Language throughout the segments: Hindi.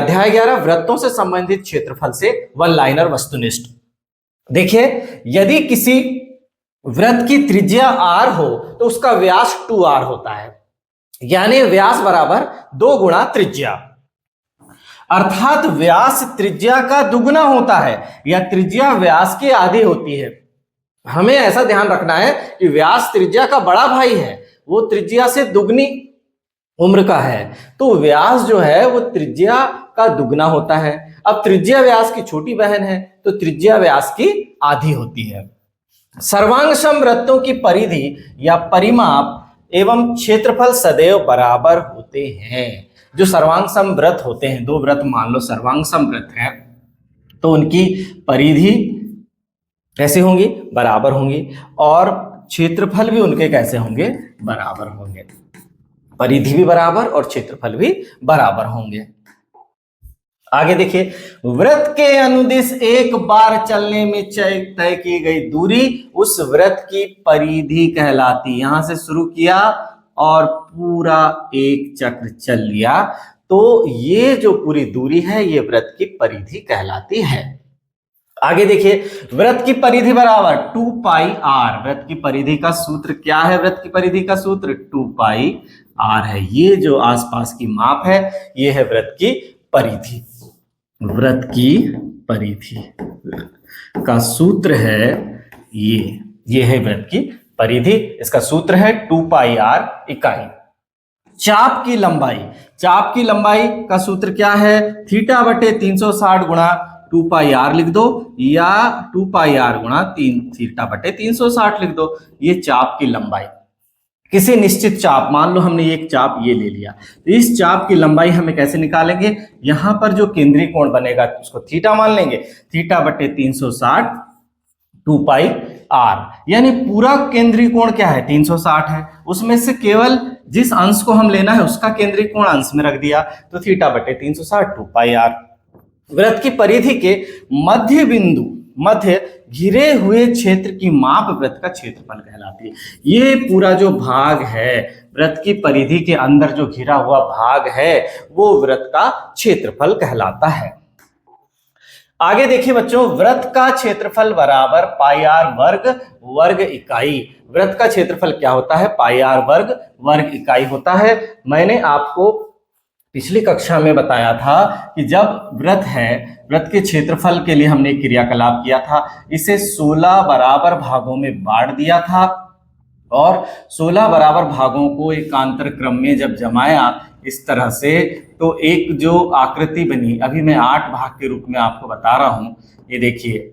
अध्याय 11 वृत्तों से संबंधित क्षेत्रफल से वन लाइनर वस्तुनिष्ठ। देखिए, यदि किसी वृत्त की त्रिज्या r हो तो उसका व्यास 2r होता है, यानी व्यास बराबर 2 गुणा त्रिज्या, अर्थात व्यास त्रिज्या का दुगुना होता है या त्रिज्या व्यास की आधी होती है। हमें ऐसा ध्यान रखना है कि व्यास त्रिज्या का बड़ा भाई है, वो त्रिज्या से दुगनी उम्र का है, तो व्यास जो है वो त्रिज्या का दुगना होता है। अब त्रिज्या व्यास की छोटी बहन है तो त्रिज्या व्यास की आधी होती है। सर्वांगसम वृत्तों की परिधि या परिमाप एवं क्षेत्रफल सदैव बराबर होते हैं। जो सर्वांगसम वृत्त होते हैं, दो वृत्त मान लो सर्वांगसम वृत्त है, तो उनकी परिधि कैसे होंगी? बराबर होंगी, और क्षेत्रफल भी उनके कैसे होंगे? बराबर होंगे। परिधि भी बराबर और क्षेत्रफल भी बराबर होंगे। आगे देखिए, वृत्त के अनुदिश एक बार चलने में तय की गई दूरी उस वृत्त की परिधि कहलाती। यहां से शुरू किया और पूरा एक चक्र चल लिया, तो ये जो पूरी दूरी है ये वृत्त की परिधि कहलाती है। आगे देखिए, वृत्त की परिधि बराबर 2 पाई r। वृत्त की परिधि का सूत्र क्या है? वृत्त की परिधि का सूत्र 2 पाई r है। ये जो आसपास की माप है ये है वृत्त की परिधि। वृत्त की परिधि का सूत्र है ये है वृत्त की परिधि। इसका सूत्र है 2 पाई r इकाई। चाप की लंबाई, चाप की लंबाई का सूत्र क्या है? थीटा बटे 360 गुणा 2 पाई r लिख दो, या 2 पाई r गुणा 3 थीटा बटे 360 लिख दो। ये चाप की लंबाई। किसी निश्चित चाप, मान लो हमने एक चाप ये ले लिया, तो इस चाप की लंबाई हमें कैसे निकालेंगे? यहां पर जो केंद्रीय कोण बनेगा उसको थीटा मान लेंगे। थीटा बटे 360 2 पाई r, यानी पूरा केंद्रीय कोण क्या है? 360 है। उसमें से केवल जिस अंश को हम लेना है उसका केंद्रीय कोण अंश में रख दिया, तो थीटा बटे 360 2 पाई r। वृत्त की परिधि के मध्य बिंदु, मध्य घिरे हुए क्षेत्र की माप वृत्त का क्षेत्रफल कहलाती है। ये पूरा जो भाग है वृत्त की परिधि के अंदर जो घिरा हुआ भाग है वो वृत्त का क्षेत्रफल कहलाता है। आगे देखिए बच्चों, वृत्त का क्षेत्रफल बराबर पाई r वर्ग वर्ग इकाई। वृत्त का क्षेत्रफल क्या होता है? पाई r वर्ग वर्ग इकाई होता है। मैंने आपको पिछली कक्षा में बताया था कि जब वृत्त है, वृत्त के क्षेत्रफल के लिए हमने क्रियाकलाप किया था। इसे 16 बराबर भागों में बांट दिया था और 16 बराबर भागों को एकांतर क्रम में जब जमाया इस तरह से, तो एक जो आकृति बनी, अभी मैं 8 भाग के रूप में आपको बता रहा हूं। ये देखिए,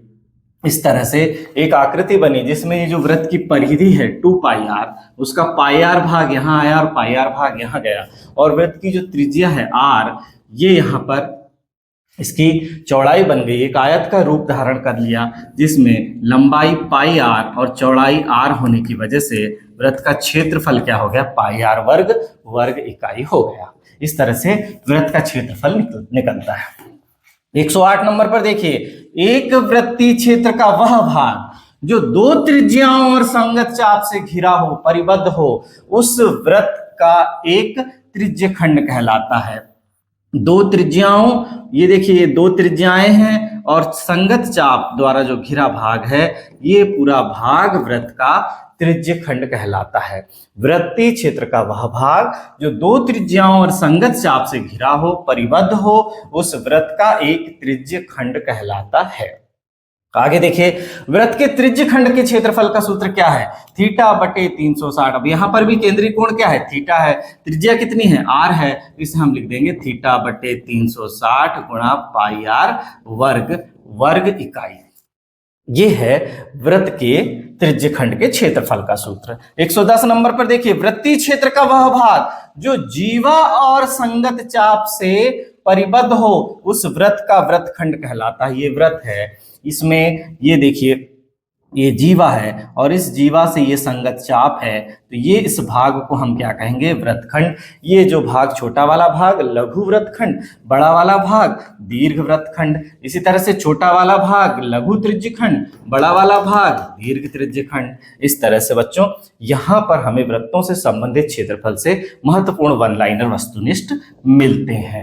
इस तरह से एक आकृति बनी जिसमें ये जो वृत्त की परिधि है 2 पाई r, उसका पाई r भाग यहाँ आया और पाई r भाग यहाँ गया, और वृत्त की जो त्रिज्या है r, ये यहाँ पर इसकी चौड़ाई बन गई, एक आयत का रूप धारण कर लिया, जिसमें लंबाई पाई r और चौड़ाई r होने की वजह से वृत्त का क्षेत्रफल क्या हो गया? पाई r वर्ग वर्ग इकाई हो गया। इस तरह से वृत्त का क्षेत्रफल निकलता है। 108 नंबर पर देखिए, एक वृत्तीय क्षेत्र का वह भाग जो दो त्रिज्याओं और संगत चाप से घिरा हो, परिबद्ध हो, उस वृत्त का एक त्रिज्यखंड कहलाता है। दो त्रिज्याओं, ये देखिए ये दो त्रिज्याएं हैं और संगत चाप द्वारा जो घिरा भाग है, ये पूरा भाग वृत्त का त्रिज्यखंड कहलाता है। वृत्तीय क्षेत्र का वह भाग जो दो त्रिज्याओं और संगत चाप से घिरा हो, परिबद्ध हो, उस वृत्त का एक त्रिज्यखंड कहलाता है। आगे देखिए, वृत्त के त्रिज्यखंड के क्षेत्रफल का सूत्र क्या है? थीटा बटे 360। अब यहां पर भी केंद्रीय कोण क्या है? थीटा है। त्रिज्या कितनी है? r है, इसे हम लिख देंगे थीटा बटे 360 गुणा पाई r वर्ग वर्ग इकाई। ये है वृत्त के त्रिज्यखंड के क्षेत्रफल का सूत्र। 110 नंबर पर देखिए, वृत्तीय क्षेत्र का वह भाग जो जीवा और संगत चाप से परिबद्ध हो, उस वृत्त का वृत्तखंड कहलाता है। ये वृत्त है, इसमें ये देखिए ये जीवा है और इस जीवा से ये संगत चाप है, तो ये इस भाग को हम क्या कहेंगे? वृत्तखंड। ये जो भाग, छोटा वाला भाग लघु वृत्तखंड, बड़ा वाला भाग दीर्घ वृत्तखंड। इसी तरह से छोटा वाला भाग लघु त्रिज्यखंड, बड़ा वाला भाग दीर्घ त्रिज्यखंड। इस तरह से बच्चों यहाँ पर हमें वृत्तों से संबंधित क्षेत्रफल से महत्वपूर्ण वन लाइनर वस्तुनिष्ठ मिलते हैं।